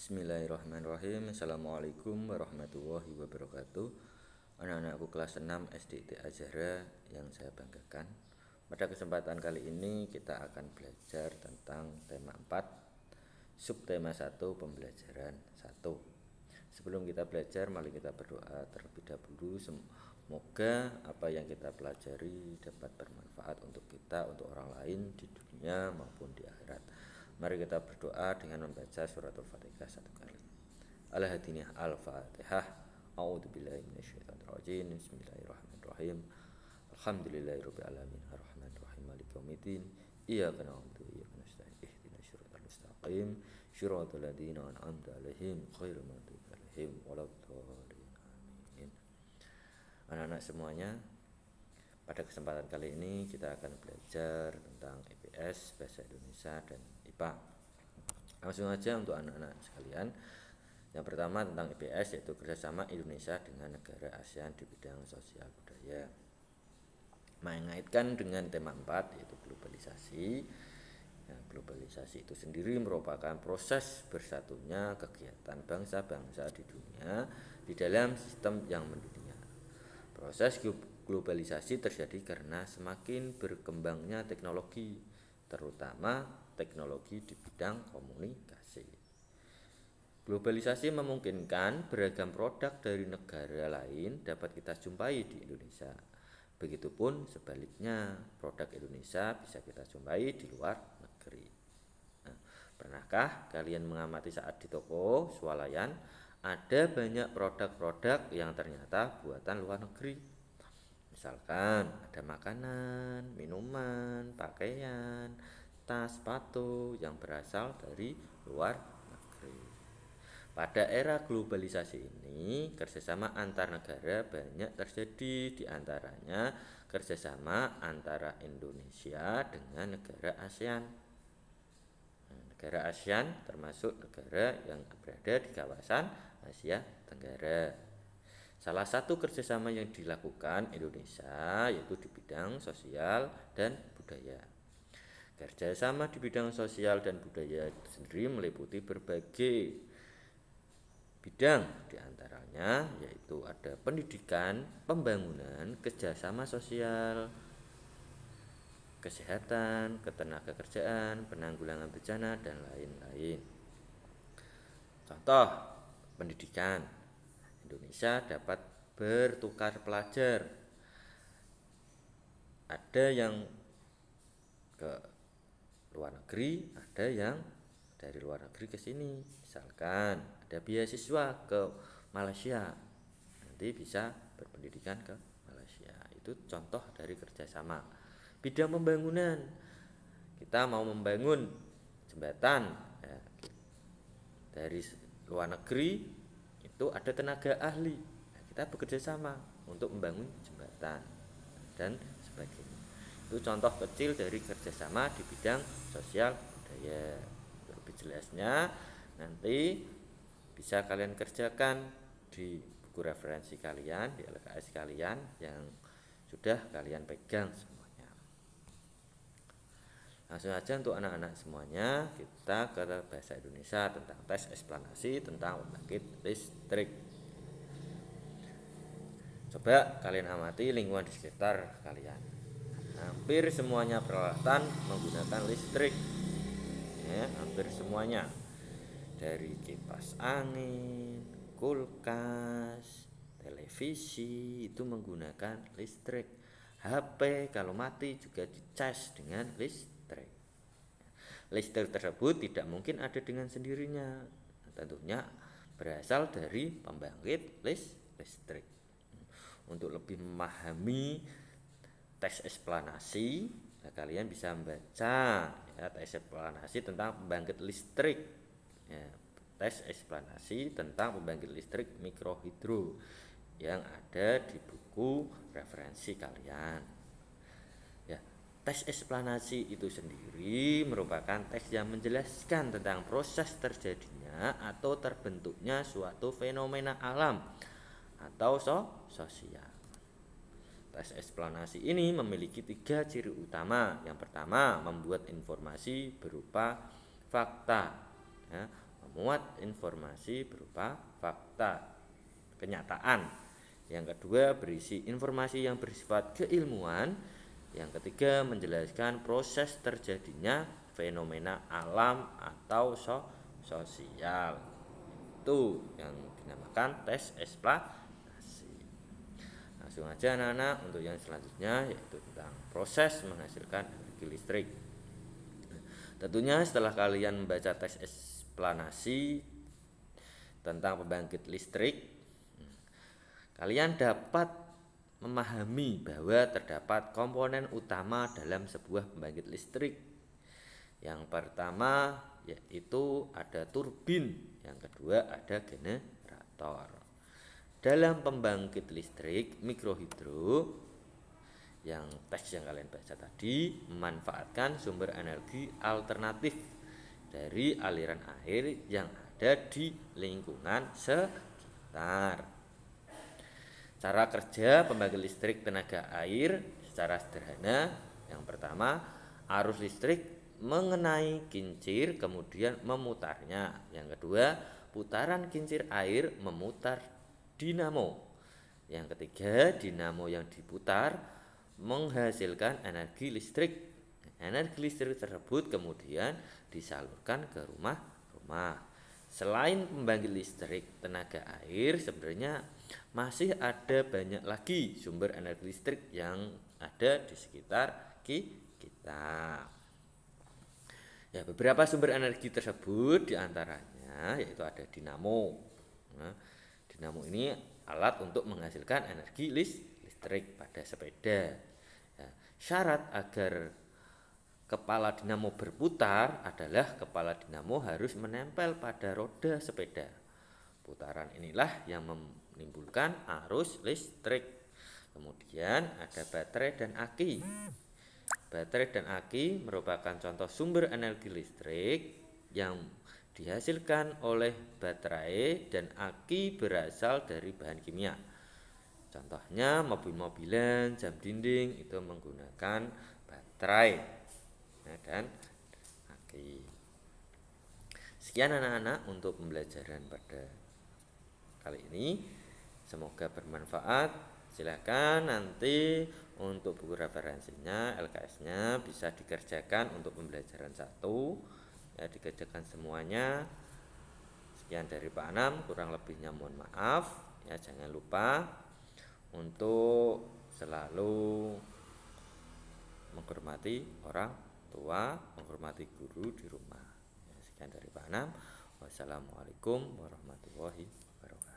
Bismillahirrahmanirrahim. Assalamualaikum warahmatullahi wabarakatuh. Anak-anakku kelas 6 SD TA Zahra yang saya banggakan. Pada kesempatan kali ini kita akan belajar tentang tema 4, subtema 1, pembelajaran 1. Sebelum kita belajar, mari kita berdoa terlebih dahulu. Semoga apa yang kita pelajari dapat bermanfaat untuk kita, untuk orang lain di dunia maupun di akhirat. Mari kita berdoa dengan membaca suratul Fatihah satu kali. Al-Hadiniyah Al-Fatihah. A'udzubillahi minasyaitonirrajim. Bismillahirrahmanirrahim. Alhamdulillahirabbil alamin. Arrahmanirrahim. Maliki yaumiddin. Iyyaka na'budu wa iyyaka nasta'in. Ihdinas siratal mustaqim. Shiratal ladzina an'amta 'alaihim ghairil maghdubi 'alaihim waladdallin. Amin. Anak-anak semuanya, pada kesempatan kali ini kita akan belajar tentang IPS, Bahasa Indonesia, dan IPA. Langsung aja untuk anak-anak sekalian. Yang pertama tentang IPS, yaitu kerjasama Indonesia dengan negara ASEAN di bidang sosial budaya. Mengaitkan dengan tema 4, yaitu globalisasi. Globalisasi itu sendiri merupakan proses bersatunya kegiatan bangsa-bangsa di dunia di dalam sistem yang mendunia. Proses globalisasi terjadi karena semakin berkembangnya teknologi, terutama teknologi di bidang komunikasi. Globalisasi memungkinkan beragam produk dari negara lain dapat kita jumpai di Indonesia. Begitupun sebaliknya, produk Indonesia bisa kita jumpai di luar negeri. Nah, pernahkah kalian mengamati saat di toko swalayan ada banyak produk-produk yang ternyata buatan luar negeri? Misalkan ada makanan, minuman, pakaian, tas, sepatu yang berasal dari luar negeri. Pada era globalisasi ini, kerjasama antar negara banyak terjadi, diantaranya kerjasama antara Indonesia dengan negara ASEAN. Negara ASEAN termasuk negara yang berada di kawasan Asia Tenggara. Salah satu kerjasama yang dilakukan Indonesia yaitu di bidang sosial dan budaya. Kerjasama di bidang sosial dan budaya itu sendiri meliputi berbagai bidang, diantaranya yaitu ada pendidikan, pembangunan, kerjasama sosial, kesehatan, ketenagakerjaan, penanggulangan bencana, dan lain-lain. Contoh pendidikan, Indonesia dapat bertukar pelajar. Ada yang ke luar negeri, ada yang dari luar negeri ke sini. Misalkan ada beasiswa ke Malaysia, nanti bisa berpendidikan ke Malaysia. Itu contoh dari kerjasama. Bidang pembangunan, kita mau membangun jembatan ya, dari luar negeri itu ada tenaga ahli, nah, kita bekerja sama untuk membangun jembatan dan sebagainya. Itu contoh kecil dari kerjasama di bidang sosial budaya. Lebih jelasnya nanti bisa kalian kerjakan di buku referensi kalian, di LKS kalian yang sudah kalian pegang semuanya. Langsung aja untuk anak-anak semuanya, kita ke bahasa Indonesia tentang tes eksplanasi tentang pembangkit listrik. Coba kalian amati lingkungan di sekitar kalian. Hampir semuanya peralatan menggunakan listrik. Ya, hampir semuanya. Dari kipas angin, kulkas, televisi itu menggunakan listrik. HP kalau mati juga dicas dengan listrik. Listrik tersebut tidak mungkin ada dengan sendirinya. Tentunya berasal dari pembangkit listrik. Untuk lebih memahami teks eksplanasi, nah kalian bisa membaca ya, teks eksplanasi tentang pembangkit listrik ya, tes eksplanasi tentang pembangkit listrik mikrohidro yang ada di buku referensi kalian ya. Teks eksplanasi itu sendiri merupakan teks yang menjelaskan tentang proses terjadinya atau terbentuknya suatu fenomena alam atau sosial. Tes eksplanasi ini memiliki 3 ciri utama. Yang pertama, membuat informasi berupa fakta ya, memuat informasi berupa fakta, kenyataan. Yang kedua, berisi informasi yang bersifat keilmuan. Yang ketiga, menjelaskan proses terjadinya fenomena alam atau sosial. Itu yang dinamakan tes eksplanasi. Langsung aja anak-anak untuk yang selanjutnya, yaitu tentang proses menghasilkan energi listrik. Tentunya setelah kalian membaca tes eksplanasi tentang pembangkit listrik, kalian dapat memahami bahwa terdapat komponen utama dalam sebuah pembangkit listrik. Yang pertama yaitu ada turbin, yang kedua ada generator. Dalam pembangkit listrik mikrohidro yang teks yang kalian baca tadi memanfaatkan sumber energi alternatif dari aliran air yang ada di lingkungan sekitar. Cara kerja pembangkit listrik tenaga air secara sederhana. Yang pertama, arus listrik mengenai kincir kemudian memutarnya. Yang kedua, putaran kincir air memutar dinamo. Yang ketiga, dinamo yang diputar menghasilkan energi listrik. Energi listrik tersebut kemudian disalurkan ke rumah-rumah. Selain pembangkit listrik tenaga air, sebenarnya masih ada banyak lagi sumber energi listrik yang ada di sekitar kita. Ya, beberapa sumber energi tersebut diantaranya yaitu ada dinamo. Nah, dinamo ini alat untuk menghasilkan energi listrik pada sepeda. Ya, syarat agar kepala dinamo berputar adalah kepala dinamo harus menempel pada roda sepeda. Putaran inilah yang menimbulkan arus listrik. Kemudian ada baterai dan aki. Baterai dan aki merupakan contoh sumber energi listrik yang dihasilkan oleh baterai, dan aki berasal dari bahan kimia. Contohnya mobil-mobilan, jam dinding itu menggunakan baterai dan aki. Sekian anak-anak untuk pembelajaran pada kali ini. Semoga bermanfaat. Silakan nanti untuk buku referensinya, LKS-nya bisa dikerjakan untuk pembelajaran 1. Ya, dikerjakan semuanya. Sekian dari Pak Anam, kurang lebihnya mohon maaf. Ya, jangan lupa untuk selalu menghormati orang tua, menghormati guru di rumah. Ya, sekian dari Pak Anam. Wassalamualaikum warahmatullahi wabarakatuh.